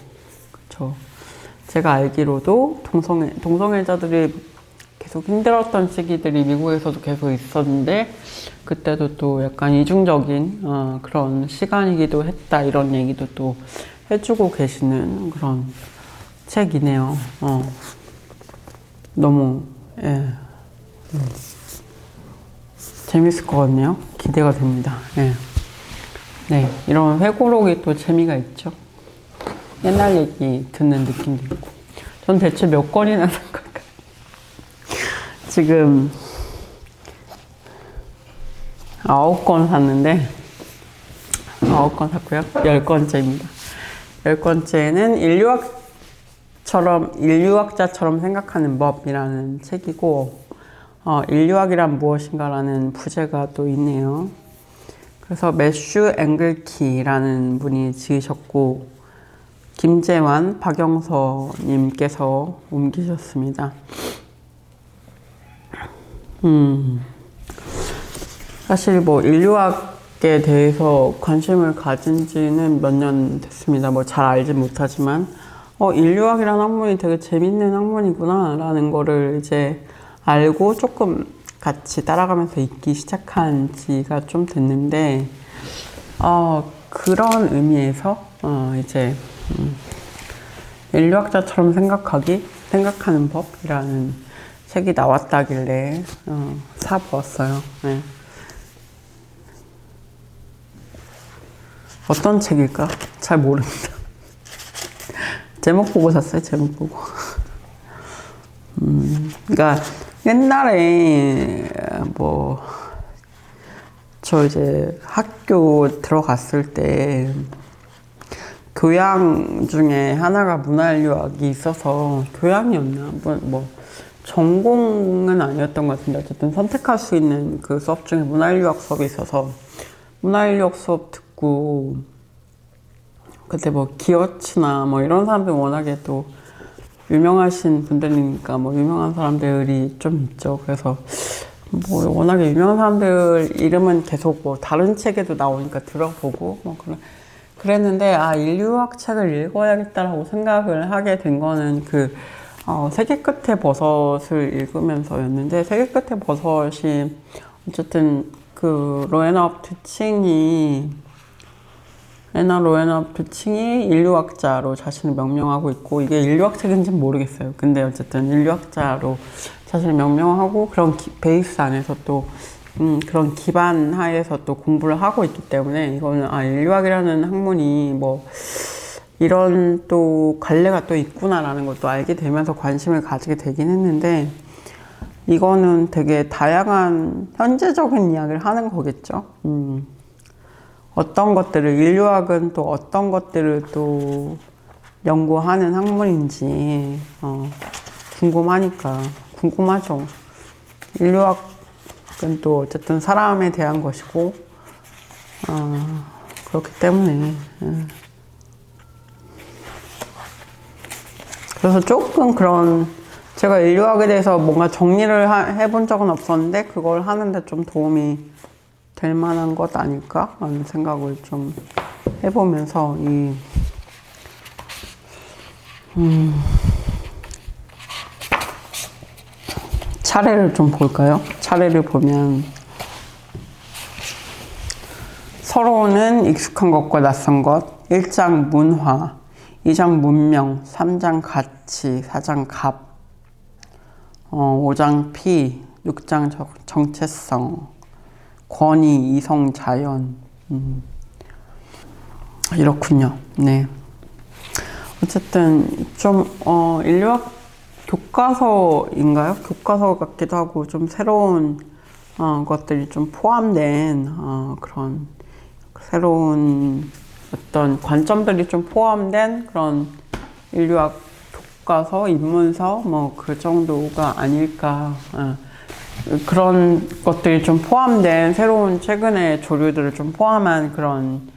[SPEAKER 1] 그쵸. 제가 알기로도 동성애자들이 계속 힘들었던 시기들이 미국에서도 계속 있었는데, 그때도 또 약간 이중적인 그런 시간이기도 했다, 이런 얘기도 또 해주고 계시는 그런 책이네요. 너무 재밌을 것 같네요. 기대가 됩니다. 네, 이런 회고록이 또 재미가 있죠. 옛날 얘기 듣는 느낌도 있고. 전 대체 몇 권이나 산 걸까요? 지금 9권 샀는데, 9권 샀고요. 10권째입니다. 10권째는 인류학자처럼 생각하는 법이라는 책이고, 인류학이란 무엇인가라는 부제가 또 있네요. 그래서 매슈 앵글키라는 분이 지으셨고, 김재환, 박영서님께서 옮기셨습니다. 사실 뭐 인류학에 대해서 관심을 가진 지는 몇 년 됐습니다. 뭐 잘 알지 못하지만 인류학이라는 학문이 되게 재밌는 학문이구나 라는 거를 이제 알고 조금 같이 따라가면서 읽기 시작한 지가 좀 됐는데, 그런 의미에서 이제 인류학자처럼 생각하는 법이라는 책이 나왔다길래 사보았어요. 네. 어떤 책일까? 잘 모릅니다. 제목 보고 샀어요, 제목 보고. 그러니까 옛날에 저 이제 학교 들어갔을 때 교양 중에 하나가 문화인류학이 있어서, 교양이었나? 뭐 전공은 아니었던 것 같은데 어쨌든 선택할 수 있는 그 수업 중에 문화인류학 수업이 있어서 문화인류학 수업 듣고, 그때 뭐 기어츠나 뭐 이런 사람들 워낙에 또 유명하신 분들이니까 뭐 유명한 사람들이 좀 있죠. 그래서 뭐 워낙에 유명한 사람들 이름은 계속 뭐 다른 책에도 나오니까 들어보고 뭐 그랬는데 인류학 책을 읽어야겠다라고 생각을 하게 된 거는 세계 끝의 버섯을 읽으면서였는데, 세계 끝의 버섯이 어쨌든 에나 로에나 퓨칭이 인류학자로 자신을 명명하고 있고, 이게 인류학 책인지는 모르겠어요. 근데 어쨌든 인류학자로 자신을 명명하고 그런 베이스 안에서 또 그런 기반 하에서 또 공부를 하고 있기 때문에, 이거는 인류학이라는 학문이 뭐 이런 또 관례가 또 있구나라는 것도 알게 되면서 관심을 가지게 되긴 했는데, 이거는 되게 다양한 현재적인 이야기를 하는 거겠죠. 어떤 것들을, 인류학은 또 어떤 것들을 또 연구하는 학문인지 궁금하죠. 인류학은 또 어쨌든 사람에 대한 것이고, 그렇기 때문에 그래서 조금 제가 인류학에 대해서 뭔가 정리를 해본 적은 없었는데, 그걸 하는데 좀 도움이 될 만한 것 아닐까? 라는 생각을 좀 해보면서, 차례를 좀 볼까요? 차례를 보면, 서로는 익숙한 것과 낯선 것, 1장 문화, 2장 문명, 3장 가치, 4장 갑, 5장 피, 6장 정체성, 권위, 이성, 자연. 이렇군요. 네. 어쨌든 좀 인류학 교과서인가요? 교과서 같기도 하고, 좀 새로운 것들이 좀 포함된 그런 새로운 어떤 관점들이 좀 포함된 그런 인류학 교과서, 입문서 뭐 그 정도가 아닐까. 그런 것들이 좀 포함된 새로운 최근의 조류들을 좀 포함한 그런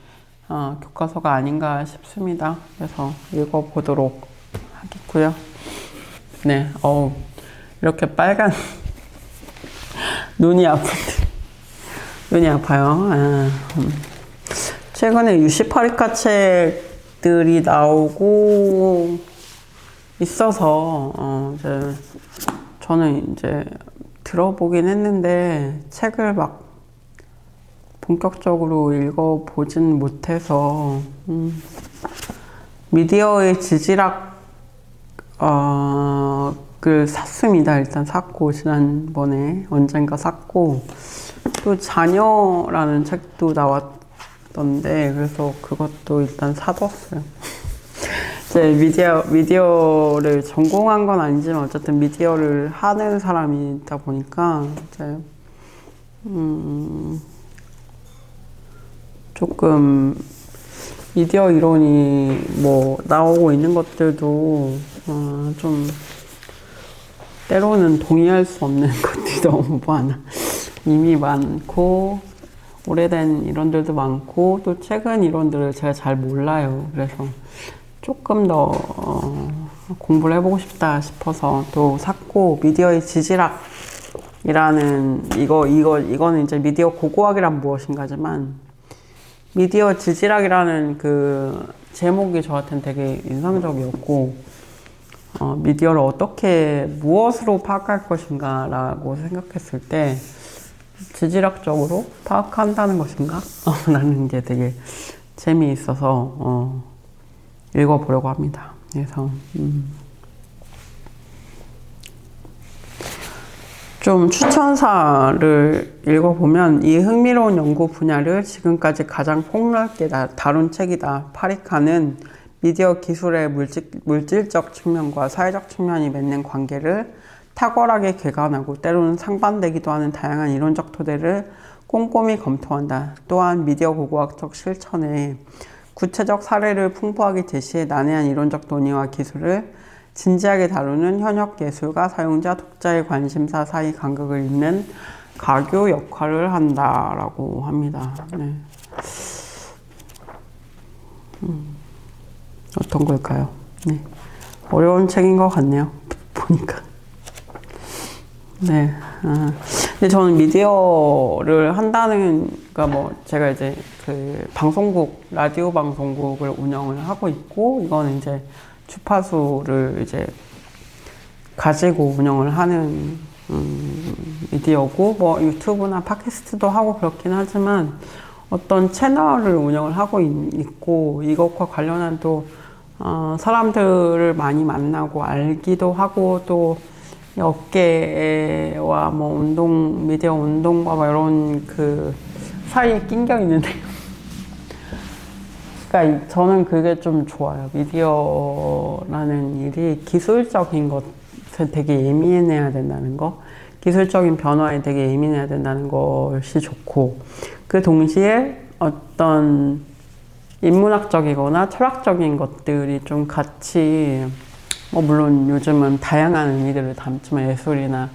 [SPEAKER 1] 교과서가 아닌가 싶습니다. 그래서 읽어보도록 하겠고요. 네, 이렇게 빨간 눈이 아파요. 최근에 유시파리카 책들이 나오고 있어서 저는 이제 들어보긴 했는데 책을 막 본격적으로 읽어보진 못해서 미디어의 지지락을 샀습니다. 일단 샀고, 지난번에 언젠가 샀고, 또 자녀라는 책도 나왔던데, 그래서 그것도 일단 사뒀어요. 이제 미디어를 전공한 건 아니지만 어쨌든 미디어를 하는 사람이다 보니까 이제 조금 미디어 이론이 뭐 나오고 있는 것들도 좀 때로는 동의할 수 없는 것들이 너무 많아. 이미 많고 오래된 이론들도 많고, 또 최근 이론들을 제가 잘 몰라요. 그래서 조금 더 공부를 해보고 싶다 싶어서 또 샀고, 미디어의 지지락이라는 이거는 이제 미디어 고고학이란 무엇인가지만, 미디어 지지락이라는 그 제목이 저한테는 되게 인상적이었고, 미디어를 무엇으로 파악할 것인가 라고 생각했을 때, 지질학적으로 파악한다는 것인가? 라는 게 되게 재미있어서 읽어보려고 합니다. 그래서 좀 추천사를 읽어보면, 이 흥미로운 연구 분야를 지금까지 가장 폭넓게 다룬 책이다. 파리카는 미디어 기술의 물질적 측면과 사회적 측면이 맺는 관계를 탁월하게 개관하고 때로는 상반되기도 하는 다양한 이론적 토대를 꼼꼼히 검토한다. 또한 미디어 고고학적 실천에 구체적 사례를 풍부하게 제시해 난해한 이론적 논의와 기술을 진지하게 다루는 현역 예술가, 사용자, 독자의 관심사 사이 간극을 잇는 가교 역할을 한다라고 합니다. 네. 어떤 걸까요? 네. 어려운 책인 것 같네요. 보니까. 네. 근데 저는 미디어를 한다는, 그러니까 뭐, 제가 이제 그 방송국, 라디오 방송국을 운영을 하고 있고, 이거는 이제 주파수를 이제 가지고 운영을 하는, 미디어고, 뭐, 유튜브나 팟캐스트도 하고 그렇긴 하지만, 어떤 채널을 운영을 하고 있고, 이것과 관련한 또, 사람들을 많이 만나고 알기도 하고, 또, 업계와 뭐 미디어 운동과 뭐 이런 그 사이에 낑겨 있는데요. 그러니까 저는 그게 좀 좋아요. 미디어라는 일이 기술적인 것에 되게 예민해야 된다는 거, 기술적인 변화에 되게 예민해야 된다는 것이 좋고, 그 동시에 어떤 인문학적이거나 철학적인 것들이 좀 같이, 물론 요즘은 다양한 의미들을 담지만 예술이나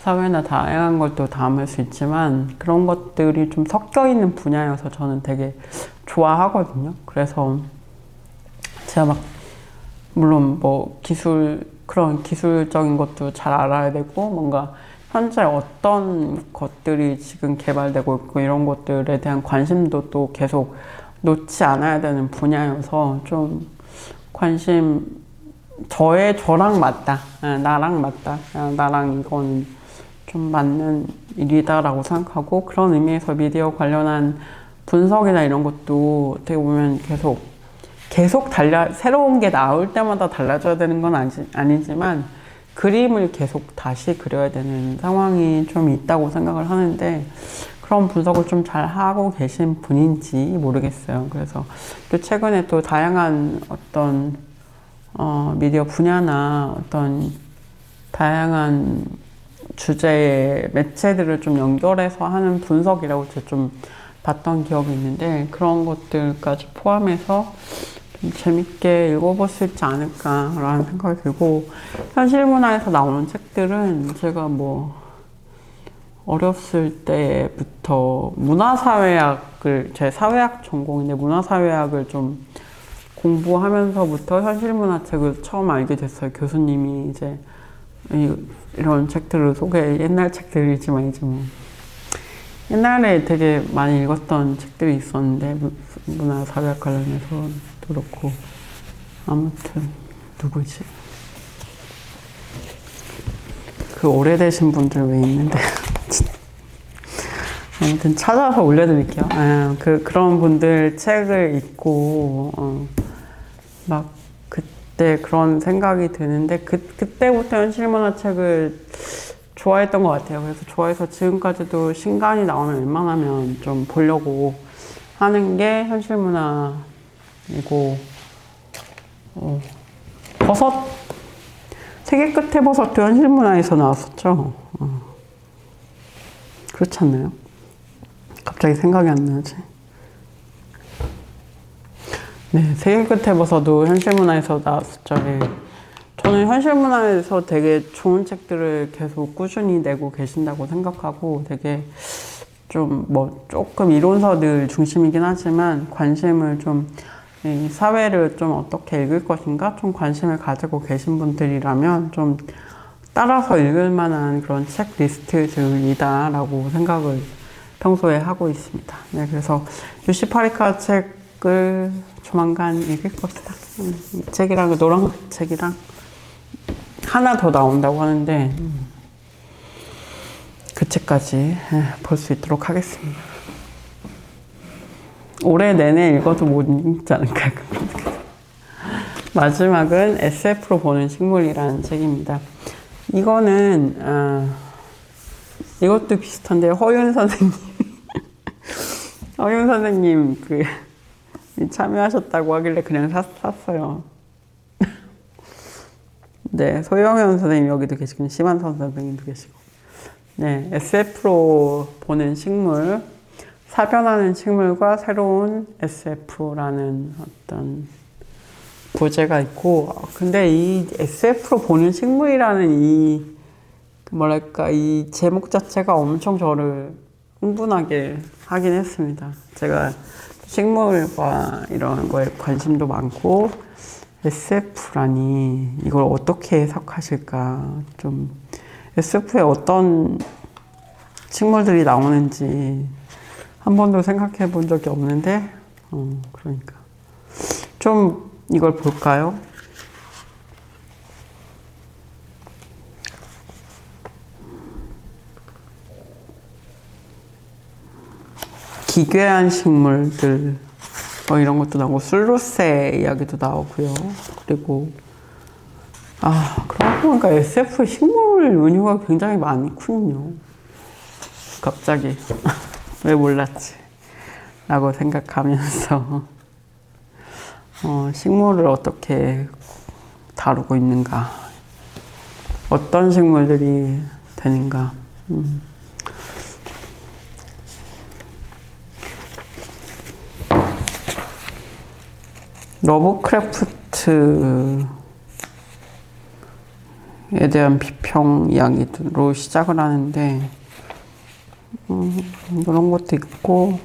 [SPEAKER 1] 사회나 다양한 것도 담을 수 있지만 그런 것들이 좀 섞여 있는 분야여서 저는 되게 좋아하거든요. 그래서 제가 막 물론 뭐 그런 기술적인 것도 잘 알아야 되고 뭔가 현재 어떤 것들이 지금 개발되고 있고 이런 것들에 대한 관심도 또 계속 놓지 않아야 되는 분야여서 좀 저랑 맞다. 나랑 맞다. 나랑 이건 좀 맞는 일이다라고 생각하고 그런 의미에서 미디어 관련한 분석이나 이런 것도 어떻게 보면 계속 새로운 게 나올 때마다 달라져야 되는 건 아니지만 그림을 계속 다시 그려야 되는 상황이 좀 있다고 생각을 하는데 그런 분석을 좀 잘 하고 계신 분인지 모르겠어요. 그래서 또 최근에 또 다양한 어떤 미디어 분야나 어떤 다양한 주제의 매체들을 좀 연결해서 하는 분석이라고 제가 좀 봤던 기억이 있는데 그런 것들까지 포함해서 좀 재밌게 읽어볼 수 있지 않을까라는 생각이 들고 현실문화에서 나오는 책들은 제가 뭐 어렸을 때부터 제 사회학 전공인데 문화사회학을 좀 공부하면서부터 현실문화책을 처음 알게 됐어요. 교수님이 이제 이런 책들을 옛날 책들이지만 이제 뭐 옛날에 되게 많이 읽었던 책들이 있었는데 문화사회학 관련해서 그렇고 아무튼 누구지? 그 오래되신 분들 왜 있는데 아무튼 찾아서 올려드릴게요. 그런 분들 책을 읽고 막 그때 그런 생각이 드는데 그때부터 현실문화책을 좋아했던 것 같아요. 그래서 좋아해서 지금까지도 신간이 나오면 웬만하면 좀 보려고 하는 게 현실문화이고 세계 끝의 버섯도 현실문화에서 나왔었죠. 그렇지 않나요? 갑자기 생각이 안 나지. 네, 세계 끝의 버섯도 현실문화에서 나왔었죠. 네. 저는 현실문화에서 되게 좋은 책들을 계속 꾸준히 내고 계신다고 생각하고 되게 조금 이론서들 중심이긴 하지만 관심을 이 사회를 좀 어떻게 읽을 것인가 좀 관심을 가지고 계신 분들이라면 좀 따라서 읽을 만한 그런 책 리스트들이다라고 생각을 평소에 하고 있습니다. 네, 그래서 유시 파리카 책을 조만간 읽을 것이다. 이 책이랑 노란 책이랑 하나 더 나온다고 하는데 그 책까지 볼 수 있도록 하겠습니다. 올해 내내 읽어도 못 읽지 않을까. 마지막은 SF로 보는 식물이라는 책입니다. 이거는 이것도 비슷한데 허윤 선생님 참여하셨다고 하길래 그냥 샀어요. 네, 소영현 선생님 여기도 계시고 심한선 선생님도 계시고 네, SF로 보는 식물 사변하는 식물과 새로운 SF라는 어떤 부제가 있고 근데 이 SF로 보는 식물이라는 이 제목 자체가 엄청 저를 흥분하게 하긴 했습니다. 제가 식물과 이런 거에 관심도 많고 SF라니 이걸 어떻게 해석하실까? 좀 SF에 어떤 식물들이 나오는지 한 번도 생각해 본 적이 없는데, 그러니까 좀 이걸 볼까요? 기괴한 식물들 이런 것도 나오고 슬루세 이야기도 나오고요. 그리고 그러고 보니까 SF 식물 은유가 굉장히 많군요. 갑자기 왜 몰랐지? 라고 생각하면서 식물을 어떻게 다루고 있는가, 어떤 식물들이 되는가. 러브크래프트에 대한 비평 이야기로 시작을 하는데, 이런 것도 있고,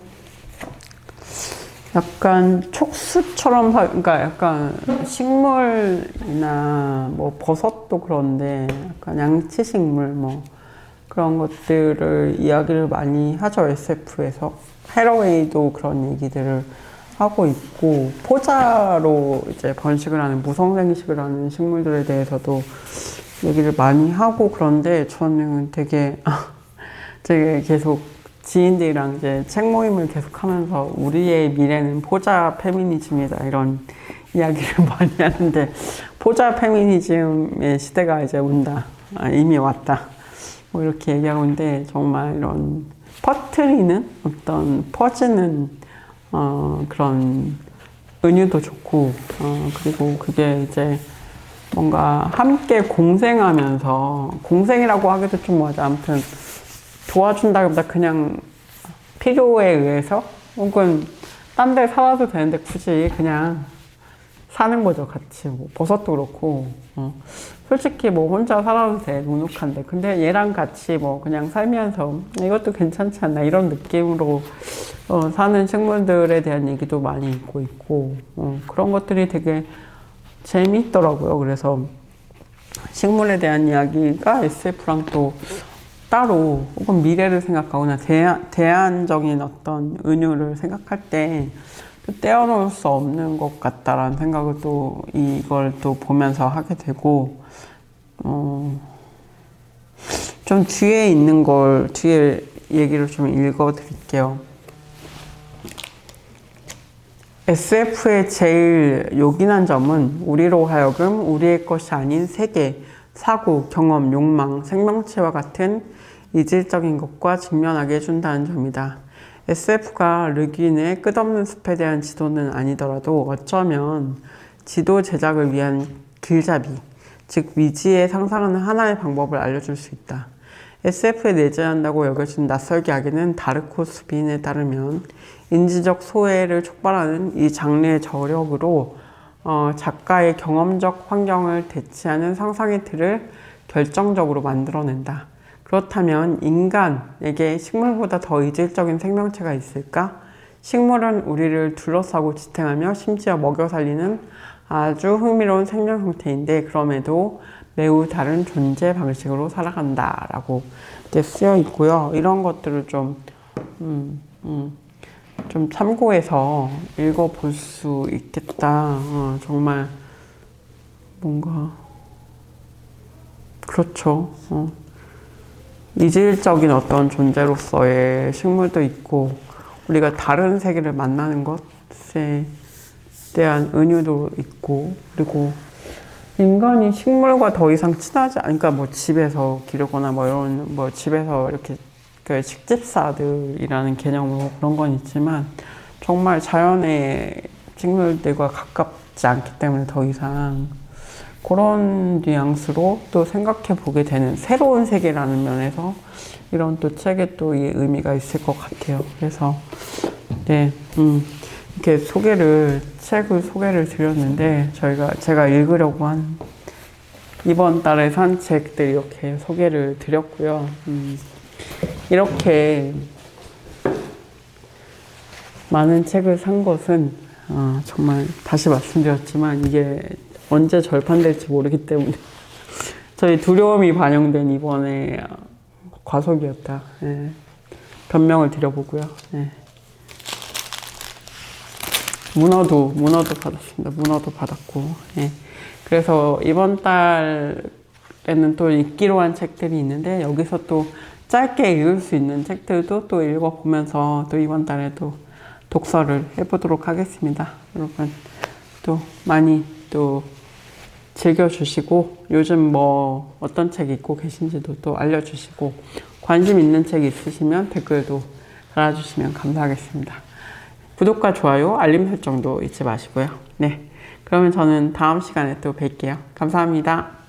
[SPEAKER 1] 약간 촉수처럼, 그러니까 약간 식물이나 뭐 버섯도 그런데, 약간 양치식물 뭐 그런 것들을 이야기를 많이 하죠, SF에서. 해러웨이도 그런 얘기들을 하고 있고, 포자로 이제 번식을 하는, 무성생식을 하는 식물들에 대해서도 얘기를 많이 하고, 그런데 저는 되게 계속 지인들이랑 이제 책 모임을 계속 하면서 우리의 미래는 포자 페미니즘이다 이런 이야기를 많이 하는데, 포자 페미니즘의 시대가 이제 온다. 이미 왔다. 뭐 이렇게 얘기하고 있는데, 정말 이런 퍼트리는 어떤 퍼지는 그런 은유도 좋고, 그리고 그게 이제 뭔가 함께 공생하면서, 공생이라고 하기도 좀 뭐하죠. 아무튼 도와준다기보다 그냥 필요에 의해서, 혹은 딴 데 살아도 되는데 굳이 그냥 사는 거죠, 같이. 뭐 버섯도 그렇고, 솔직히 뭐 혼자 살아도 돼, 눅눅한데. 근데 얘랑 같이 뭐 그냥 살면서 이것도 괜찮지 않나, 이런 느낌으로 사는 식물들에 대한 얘기도 많이 있고, 그런 것들이 되게 재미있더라고요. 그래서 식물에 대한 이야기가 SF랑 또 따로, 혹은 미래를 생각하거나 대안적인 어떤 은유를 생각할 때 떼어놓을 수 없는 것 같다라는 생각을 또 이걸 또 보면서 하게 되고, 좀 뒤에 있는 걸, 뒤에 얘기를 좀 읽어 드릴게요. SF의 제일 요긴한 점은 우리로 하여금 우리의 것이 아닌 세계, 사고, 경험, 욕망, 생명체와 같은 이질적인 것과 직면하게 해준다는 점이다. SF가 르귄의 끝없는 숲에 대한 지도는 아니더라도 어쩌면 지도 제작을 위한 길잡이, 즉 미지의 상상하는 하나의 방법을 알려줄 수 있다. SF에 내재한다고 여겨진 낯설기 하기는 다르코 수빈에 따르면 인지적 소외를 촉발하는 이 장르의 저력으로 작가의 경험적 환경을 대체하는 상상의 틀을 결정적으로 만들어낸다. 그렇다면 인간에게 식물보다 더 이질적인 생명체가 있을까? 식물은 우리를 둘러싸고 지탱하며 심지어 먹여 살리는 아주 흥미로운 생명 형태인데, 그럼에도 매우 다른 존재 방식으로 살아간다 라고 쓰여 있고요. 이런 것들을 좀 참고해서 읽어볼 수 있겠다. 정말 뭔가 그렇죠. 이질적인 어떤 존재로서의 식물도 있고, 우리가 다른 세계를 만나는 것에 대한 은유도 있고, 그리고 인간이 식물과 더 이상 친하지 않으니까, 뭐 집에서 기르거나 뭐 이런, 뭐 집에서 이렇게 그 식집사들이라는 개념으로 그런 건 있지만, 정말 자연의 식물들과 가깝지 않기 때문에 더 이상 그런 뉘앙스로 또 생각해 보게 되는 새로운 세계라는 면에서 이런 또 책에 또 이 의미가 있을 것 같아요. 그래서 네, 이렇게 책을 소개를 드렸는데, 제가 읽으려고 한 이번 달에 산 책들 이렇게 소개를 드렸고요. 이렇게 많은 책을 산 것은 정말 다시 말씀드렸지만 이게 언제 절판될지 모르기 때문에 저희 두려움이 반영된 이번에 과속이었다. 예. 변명을 드려보고요. 예. 문어도 받았습니다. 문어도 받았고. 예. 그래서 이번 달에는 또 읽기로 한 책들이 있는데 여기서 또 짧게 읽을 수 있는 책들도 또 읽어보면서 또 이번 달에 또 독서를 해보도록 하겠습니다. 여러분 또 많이 또 즐겨주시고 요즘 뭐 어떤 책 읽고 계신지도 또 알려주시고 관심 있는 책 있으시면 댓글도 달아주시면 감사하겠습니다. 구독과 좋아요, 알림 설정도 잊지 마시고요. 네, 그러면 저는 다음 시간에 또 뵐게요. 감사합니다.